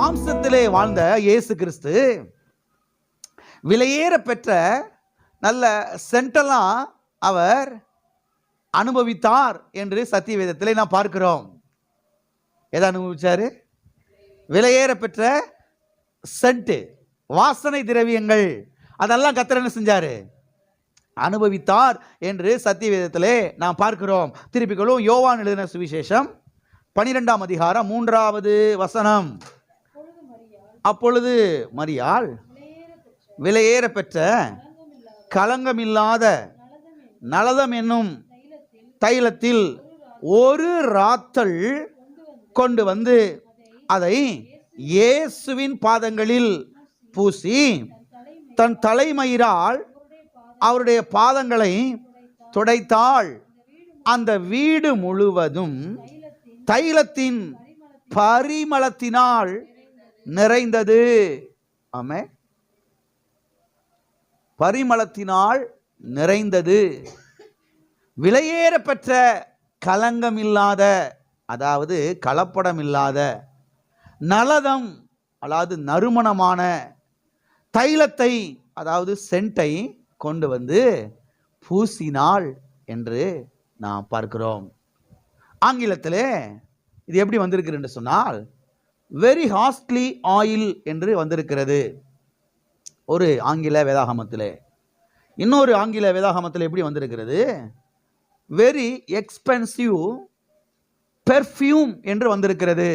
மாம்சத்திலே வாழ்ந்த இயேசு கிறிஸ்து விலையேற பெற்ற நல்ல சென்டெல்லாம் அவர் அனுபவித்தார் என்று சத்திய வேதத்திலே நாம் பார்க்கிறோம். எதை அனுபவிச்சாரு? விலையேற பெற்ற சென்ட், வாசனை திரவியங்கள், அதெல்லாம் கர்த்தர் என்ன செஞ்சாரு? அனுபவித்தார் என்று சத்திய வேதத்திலே நாம் பார்க்கிறோம். திருப்பிகளும் யோவான் எழுதின சுவிசேஷம் 12ஆம் அதிகாரம் 3வது வசனம். அப்பொழுது மரியாள் விலையேற பெற்ற களங்கமில்லாத நலதம் என்னும் தைலத்தில் ஒரு ராத்தல் கொண்டு வந்து அதை இயேசுவின் பாதங்களில் பூசி தன் தலைமயிரால் அவருடைய பாதங்களை துடைத்தாள். அந்த வீடு முழுவதும் தைலத்தின் பரிமளத்தினால் நிறைந்தது. ஆமென். பரிமளத்தினால் நிறைந்தது. விலையேற பெற்ற களங்கம் இல்லாத, அதாவது கலப்படம் இல்லாத, நலதம் அதாவது நறுமணமான தைலத்தை, அதாவது சென்ட்டை கொண்டு வந்து பூசினாள் என்று நாம் பார்க்கிறோம். ஆங்கிலத்திலே இது எப்படி வந்திருக்கிறது என்று சொன்னால் வெரி காஸ்ட்லி ஆயில் என்று வந்திருக்கிறது ஒரு ஆங்கில வேதாகமத்திலே. இன்னொரு ஆங்கில வேதாகமத்தில் எப்படி வந்திருக்கிறது? வெரி எக்ஸ்பென்சிவ் பெர்ஃப்யூம் என்று வந்திருக்கிறது.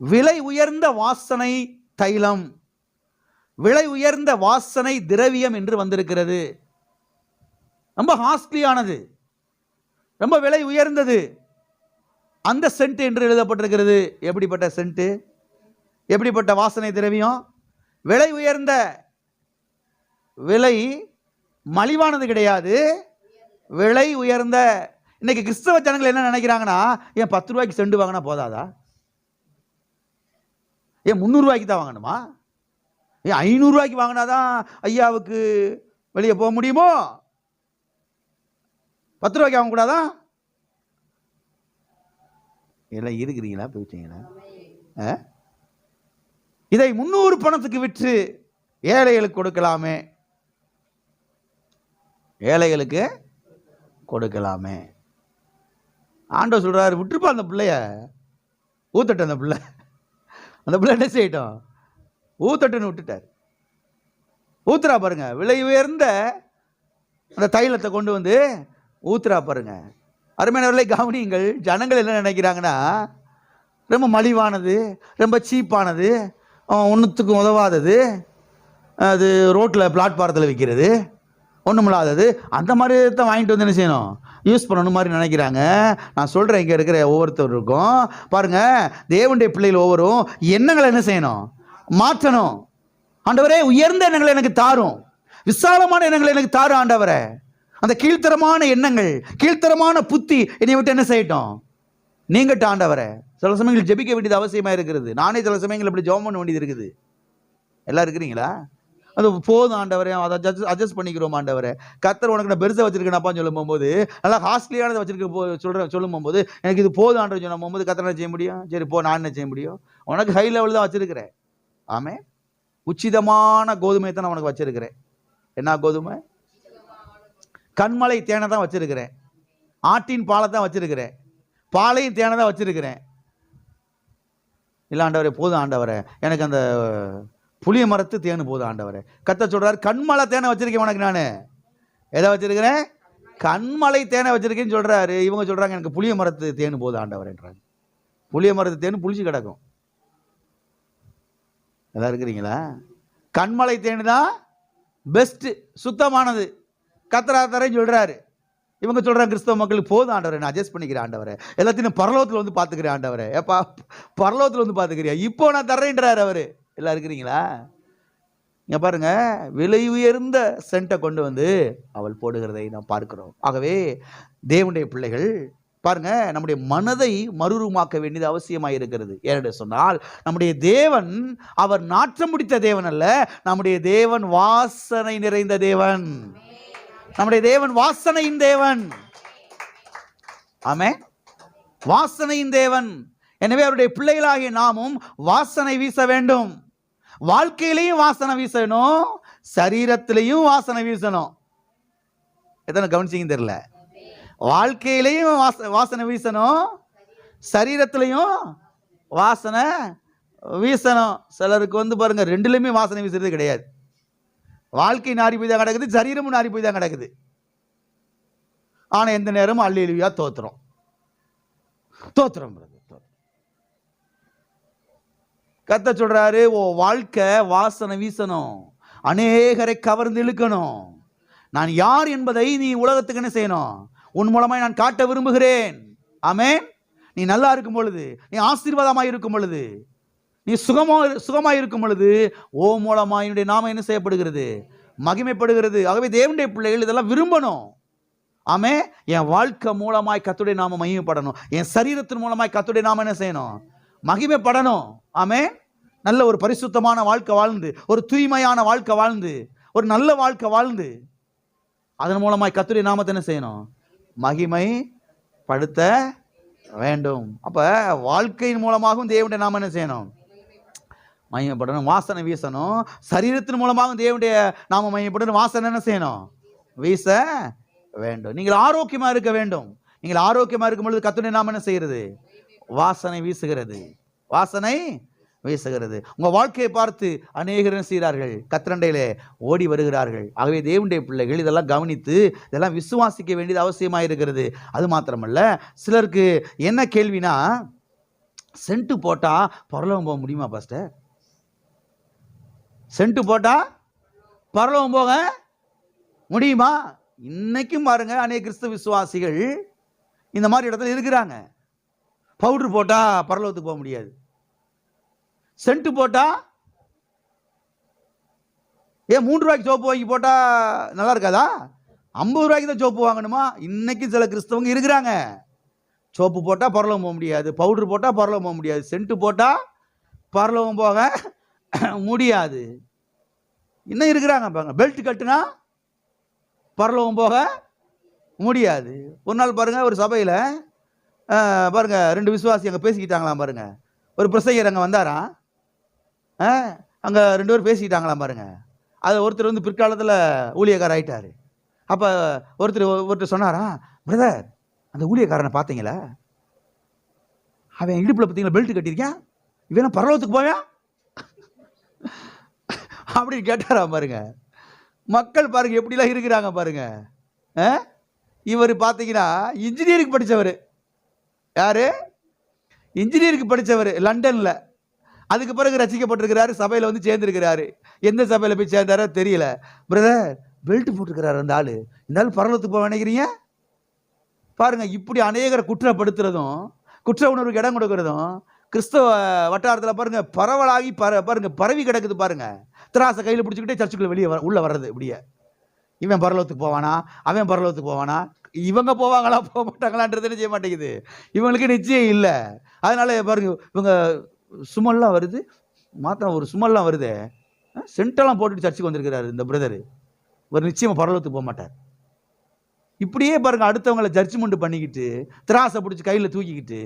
விலை உயர்ந்த வாசனை தைலம், விலை உயர்ந்த வாசனை திரவியம் என்று வந்திருக்கிறது. ரொம்ப காஸ்ட்லியானது, ரொம்ப விலை உயர்ந்தது அந்த சென்ட் என்று எழுதப்பட்டிருக்கிறது. எப்படிப்பட்ட சென்ட், எப்படிப்பட்ட வாசனை திரவியம்? விலை உயர்ந்த, விலை மலிவானது கிடையாது, விலை உயர்ந்த. இன்னைக்கு கிறிஸ்தவ ஜனங்கள் என்ன நினைக்கிறாங்கன்னா, ஏன் 10 ரூபாய்க்கு சென்ட் வாங்கினா போதாதா? ஏன் 300 ரூபாய்க்கு தான் வாங்கணுமா? ஏன் 500 ரூபாய்க்கு வாங்கினாதான் ஐயாவுக்கு வெளியே போக முடியுமோ? 10 ரூபாய்க்கு வாங்கக்கூடாதா? எல்லாம் இருக்கிறீங்களா? போயிட்டீங்களா? இதை 300 பணத்துக்கு விற்று ஏழைகளுக்கு கொடுக்கலாமே, ஏழைகளுக்கு கொடுக்கலாமே. ஆண்டவர் சொல்றாரு, விட்டுருப்பா அந்த பிள்ளைய, ஊத்தட்டு. அந்த பிள்ளை என்ன செய்யட்டும்? ஊத்தட்டுன்னு விட்டுட்டார். ஊத்துறா பாருங்க, விலை உயர்ந்த அந்த தைலத்தை கொண்டு வந்து ஊத்துறா பாருங்க. அருமையானவர்களை கவனியுங்கள். ஜனங்கள் என்ன நினைக்கிறாங்கன்னா, ரொம்ப மலிவானது, ரொம்ப சீப்பானது, ஒன்றுத்துக்கும் உதவாதது, அது ரோட்டில் பிளாட்பாரத்தில் விற்கிறது, ஒன்றுமில்லாதது, அந்த மாதிரி தான் வாங்கிட்டு வந்து என்ன செய்யணும்? யூஸ் பண்ணணும் மாதிரி நினைக்கிறாங்க. நான் சொல்கிறேன், இங்கே இருக்கிற ஒவ்வொருத்தருக்கும் பாருங்கள், தேவனுடைய பிள்ளைகள் ஒவ்வொரும் எண்ணங்களை என்ன செய்யணும்? மாற்றணும். ஆண்டவரே, உயர்ந்த எண்ணங்களை எனக்கு தாரும், விசாலமான எண்ணங்களை எனக்கு தாரும் ஆண்டவரே. அந்த கீழ்த்தரமான எண்ணங்கள், கீழ்த்தரமான புத்தி என்னை விட்டு என்ன செய்யட்டும்? நீங்கட்ட ஆண்டவரே. சில சமயங்கள் ஜெபிக்க வேண்டியது அவசியமாக இருக்கிறது. நானே சில சமயங்கள் இப்படி ஜெபம் பண்ண வேண்டியது இருக்குது. எல்லாம் இருக்கிறீங்களா? அது போதும் ஆண்டவரே, அதை அட்ஜஸ்ட் பண்ணிக்கிறோம் ஆண்டவரே. கர்த்தர் உனக்கு நான் பெருசாக வச்சிருக்கேன்ப்பான்னு சொல்லும் போகும்போது, நல்லா காஸ்ட்லியானதை வச்சிருக்க சொல்லும் போகும்போது, எனக்கு இது போதும் ஆண்டவர் சொல்லும் போகும்போது கர்த்தர் என்ன செய்ய முடியும்? சரி போ, நான் என்ன செய்ய முடியும்? உனக்கு ஹை லெவல் தான் வச்சிருக்கிறேன். ஆமே, உச்சிதமான கோதுமை தான் நான் உனக்கு வச்சிருக்கிறேன். என்ன கோதுமை? கண்மலை தேனை தான் வச்சிருக்கிறேன், ஆட்டின் பாலை தான் வச்சிருக்கிறேன், பாலையும் தேனை தான் வச்சிருக்கிறேன். இல்லை ஆண்டவரே, போதும் ஆண்டவரே, எனக்கு அந்த புளிய மரத்து தேனு போதும் ஆண்டவரே. கர்த்தர் சொல்றாரு, கண்மலை தேனை வச்சிருக்கேன் உனக்கு. நான் எதை வச்சிருக்கிறேன்? கண்மலை தேனை வச்சிருக்கேன்னு சொல்றாரு. இவங்க சொல்றாங்க, எனக்கு புளிய மரத்து தேனு போதும் ஆண்டவரேன்றாங்க. புளிய மரத்து தேனு புளிச்சு கிடக்கும். எல்லாம் இருக்கிறீங்களா? கண்மலை தேனு தான் பெஸ்ட், சுத்தமானது. கர்த்தராதரேன்னு சொல்றாரு. இவங்க சொல்றாங்க, கிறிஸ்தவ மக்களுக்கு போதும் ஆண்டவரே, நான் அட்ஜஸ்ட் பண்ணிக்கிறேன் ஆண்டவரே, எல்லாத்தையும் பரலோகத்தில் வந்து பார்த்துக்கிறேன் ஆண்டவரே. ஏப்பா, பரலோகத்தில் வந்து பார்த்துக்கிறியா? இப்போ நான் தர்றேன்றாரு அவரு. எல்லாம் இருக்கிறீங்களா? இங்க பாருங்க, விலை உயர்ந்த சென்ட்டை கொண்டு வந்து அவள் போடுகிறதை நாம் பார்க்கிறோம். ஆகவே தேவனுடைய பிள்ளைகள் பாருங்க, நம்முடைய மனதை மறுரூபமாக்க வேண்டியது அவசியமாக இருக்கிறது. ஏனென்று சொன்னால், நம்முடைய தேவன் அவர் நாற்றம் முடித்த தேவன் அல்ல, நம்முடைய தேவன் வாசனை நிறைந்த தேவன். நம்முடைய தேவன் வாசனையின் தேவன். ஆமென். வாசனையின் தேவன். எனவே அவருடைய பிள்ளைகளாகிய நாமும் வாசனை வீச வேண்டும். வாழ்க்கையிலையும் வாசனை வீசணும், சரீரத்திலையும் வாசனை வீசணும். எத்தனை கவனிச்சிங்க தெரியல. வாழ்க்கையிலையும் வாசனை வீசணும், சரீரத்திலையும் வாசனை வீசணும். சிலருக்கு பாருங்க ரெண்டுலையுமே வாசனை வீசுறது கிடையாது. வாழ்க்கை நாரி போய் தான் கிடக்குது, சரீரமும் நாரி போய் தான் கிடக்குது. ஆனா எந்த நேரமும் அல்லேலூயா தோத்திரம் தோத்திரம். கர்த்தர் சொல்றாரு, ஓ வாழ்க்கை வாசனை வீசணும், அநேகரை கவர்ந்து இழுக்கணும். நான் யார் என்பதை நீ உலகத்துக்கு என்ன செய்யணும்? உன் மூலமாய் நான் காட்ட விரும்புகிறேன். ஆமென். நீ நல்லா இருக்கும் பொழுது, நீ ஆசீர்வாதமாய் இருக்கும் பொழுது, நீ சுகமாய் இருக்கும் பொழுது, ஓ மூலமாய் என்னுடைய நாமம் என்ன செய்யப்படுகிறது? மகிமைப்படுகிறது. ஆகவே தேவனுடைய பிள்ளைகள் இதெல்லாம் விரும்பணும். ஆமே, என் வாழ்க்கை மூலமாய் கர்த்தருடைய நாமம் மகிமைப்படணும். என் சரீரத்தின் மூலமாய் கர்த்தருடைய நாமம் என்ன செய்யணும்? மகிமைப்படணும். ஆமே, நல்ல ஒரு பரிசுத்தமான வாழ்க்கை வாழ்ந்து, ஒரு தூய்மையான வாழ்க்கை வாழ்ந்து, ஒரு நல்ல வாழ்க்கை வாழ்ந்து, அதன் மூலமாய் கர்த்தருடைய நாமத்தை என்ன செய்யணும்? மகிமைப்படுத்த வேண்டும். அப்ப வாழ்க்கையின் மூலமாகவும் தேவனுடைய நாமம் என்ன செய்யணும்? மகிமைப்படணும், வாசனை வீசணும். சரீரத்தின் மூலமாகவும் தேவனுடைய நாமம் மகிமைப்படணும், வாசனை என்ன செய்யணும்? வீச வேண்டும். நீங்கள் ஆரோக்கியமா இருக்க வேண்டும். நீங்கள் ஆரோக்கியமா இருக்கும் பொழுது கர்த்தருடைய நாமம் என்ன செய்கிறது? வாசனை வீசுகிறது, வாசனை வீசுகிறது. உங்க வாழ்க்கையை பார்த்து அநேகர் என்ன செய்கிறார்கள்? கர்த்தரண்டையிலே ஓடி வருகிறார்கள். ஆகவே தேவனுடைய பிள்ளைகள் இதெல்லாம் கவனித்து இதெல்லாம் விசுவாசிக்க வேண்டியது அவசியமாக இருக்கிறது. அது மாத்திரமல்ல, சிலருக்கு என்ன கேள்வினா, சென்ட் போட்டா பரலோகம் போக முடியுமா பாஸ்டர்? சென்ட் போட்டா பரலோகம் போக முடியுமா? இன்னைக்கும் பாருங்க, அநேக கிறிஸ்தவ விசுவாசிகள் இந்த மாதிரி இடத்துல இருக்கிறாங்க. பவுடர் போட்டா பரலோகத்துக்கு போக முடியாது, சென்ட் போட்டா, ஏன் 3 ரூபாய்க்கு சோப்பு வாங்கி போட்டா நல்லா இருக்காதா? 50 ரூபாய்க்கு தான் சோப்பு வாங்கணுமா? இன்னைக்கு சில கிறிஸ்தவங்க இருக்கிறாங்க. சோப்பு போட்டா பரலோகம் போக முடியாது, பவுடர் போட்டா பரலோகம் போக முடியாது, சென்ட் போட்டா பரலோகம் போக முடியாது. இன்னும் இருக்கிறாங்க பாருங்க. பெல்ட் கட்டுனா பரலோகம் போக முடியாது. ஒரு நாள் பாருங்க, ஒரு சபையில் பாருங்க 2 விசுவாசி அங்கே பேசிக்கிட்டாங்களாம் பாருங்க. ஒரு பிரசங்கர் அங்கே வந்தாராம், அங்கே 2 பேர் பேசிக்கிட்டாங்களாம் பாருங்க. அது ஒருத்தர் பிற்காலத்தில் ஊழியக்காரர் ஆயிட்டாரு. அப்போ ஒருத்தர் சொன்னாரா, பிரதர் அந்த ஊழியக்காரனை பார்த்தீங்களா? அவன் இடுப்பில் பார்த்தீங்களா பெல்ட் கட்டியிருக்கான், இவன் பரலோகத்துக்கு போவான் அப்படின்னு கேட்டாராம் பாருங்க. மக்கள் பாருங்க எப்படிலாம் இருக்கிறாங்க பாருங்க. இவர் பார்த்தீங்கன்னா இன்ஜினியரிங் படித்தவர். யாரு? இன்ஜினியரிங் படித்தவர் லண்டன்ல. அதுக்கு பிறகு ரசிக்கப்பட்டிருக்கிறாரு, சபையில் சேர்ந்திருக்கிறாரு. எந்த சபையில் போய் சேர்ந்தாரோ தெரியல. பிரதர் பெல்ட் போட்டிருக்கிறாரு அந்த ஆளு, இந்த ஆள் பரலோகத்துக்கு போக நினைக்கிறீங்க பாருங்க. இப்படி அநேகரை குற்றப்படுத்துறதும் குற்ற உணர்வுக்கு இடம் கொடுக்கறதும் கிறிஸ்தவ வட்டாரத்தில் பாருங்க பரவலாகி பாருங்க பரவி கிடக்குது பாருங்க. திராசை கையில் பிடிச்சிக்கிட்டே சர்ச்சுக்குள்ள வெளியே உள்ள வர்றது. இப்படியே இவன் பரலோகத்துக்கு போவானா, அவன் பரலோகத்துக்கு போவானா, இவங்க போவாங்களா போக மாட்டாங்களான்றது செய்ய மாட்டேங்குது. இவங்களுக்கு நிச்சயம் இல்லை. அதனால பாருங்க, இவங்க சுமல்லாம் வருது, மாத்திரம் ஒரு சுமல்லாம் வருது, சென்டெல்லாம் போட்டுட்டு சர்ச்சுக்கு வந்திருக்கிறாரு இந்த பிரதர். ஒரு நிச்சயமா பரலோகத்துக்கு போக மாட்டார். இப்படியே பாருங்க அடுத்தவங்களை ஜட்ஜ்மெண்ட் பண்ணிக்கிட்டு திராசை பிடிச்சி கையில் தூக்கிக்கிட்டு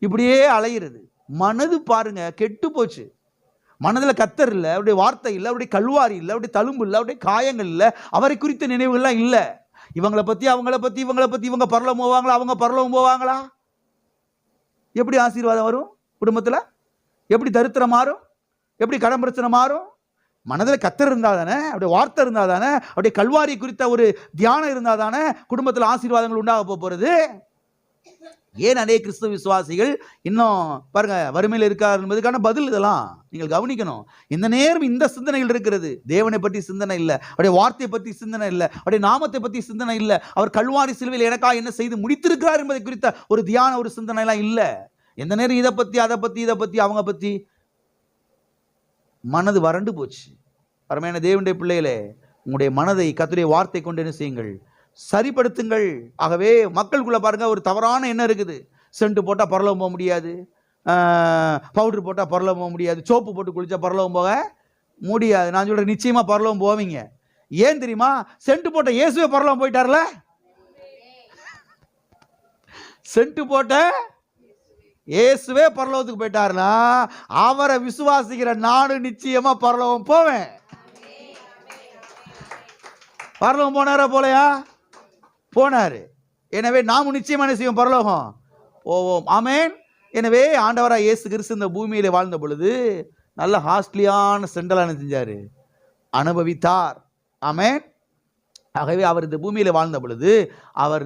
இப்படியே அலையிறது. மனது பாருங்க கெட்டு போச்சு. மனதில் கர்த்தர் இல்லை, அவருடைய வார்த்தை இல்லை, அவருடைய கல்வாரி இல்லை, அவருடைய தழும்பு இல்லை, அவருடைய காயங்கள் இல்லை, அவரை குறித்த நினைவுகள்லாம் இல்லை. இவங்களை பற்றி இவங்க பரலோகம் போவாங்களா, அவங்க பரலோகம் போவாங்களா? எப்படி ஆசீர்வாதம் வரும் குடும்பத்தில்? எப்படி தரித்திரம் மாறும்? எப்படி கடன் பிரச்சனை மாறும்? மனதில் கர்த்தர் இருந்தால் தானே, அவருடைய வார்த்தை இருந்தால் தானே, அவருடைய கல்வாரி குறித்த ஒரு தியானம் இருந்தால் தானே குடும்பத்தில் ஆசீர்வாதங்கள் உண்டாக போகிறது. ஏன் அநேக கிறிஸ்தவ விசுவாசிகள் இன்னும் பாருங்க வறுமையில் இருக்கார் என்பதுக்கான பதில் இதெல்லாம் நீங்கள் கவனிக்கணும். இந்த நேரம் இந்த சிந்தனைகள் இருக்கிறது. தேவனை பற்றி சிந்தனை இல்லை, அவருடைய வார்த்தையை பற்றி சிந்தனை இல்லை, அவருடைய நாமத்தை பற்றி சிந்தனை இல்லை, அவர் கல்வாரி சிலுவையில் எனக்காக என்ன செய்து முடித்திருக்கிறார் என்பதை குறித்த ஒரு தியான ஒரு சிந்தனை எல்லாம் இல்லை. எந்த நேரம் இதை பற்றி அதை பற்றி அவங்க பற்றி மனது வறண்டு போச்சு. அருமையான தேவனுடைய பிள்ளைகளே, உங்களுடைய மனதை கர்த்தருடைய வார்த்தை கொண்டு என்ன செய்யுங்கள்? சரிப்படுத்துங்கள். ஆகவே மக்களுக்குள்ள பாருங்க ஒரு தவறான எண்ணம் இருக்குது. சென்ட் போட்டால் பரலோகம் போக முடியாது, பவுடர் போட்டால் பரலோகம் போக முடியாது, சோப்பு போட்டு குளிச்சா பரலோகம் போக முடியாது. நான் சொல்றேன், நிச்சயமா பரலோகம் போவீங்க. ஏன் தெரியுமா? சென்ட் போட்ட இயேசுவே பரலோகம் போயிட்டார்ல. சென்ட் போட்ட இயேசுவே பரலோகத்துக்கு போயிட்டாருன்னா அவரை விசுவாசிக்கிற நானும் நிச்சயமா பரலோகம் போவேன். பரலோகம் போனாரா போலையா? போனாரு. எனவே நாமும் நிச்சயமா என்ன செய்வோம்? பரலோகம் போவோம். ஆமென். எனவே ஆண்டவராக இயேசு கிறிஸ்து இந்த பூமியில வாழ்ந்த பொழுது நல்ல ஹாஸ்ட்லியான செண்டலான செஞ்சாரு, அனுபவித்தார். ஆமென். ஆகவே அவர் இந்த பூமியில வாழ்ந்த பொழுது அவர்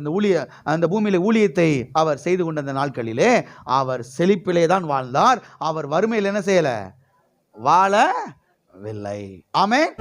அந்த பூமியில ஊழியத்தை அவர் செய்து கொண்ட அந்த நாட்களிலே அவர் செழிப்பிலே தான் வாழ்ந்தார். அவர் வறுமையில் என்ன செய்யல? வாழவில்லை. ஆமென்.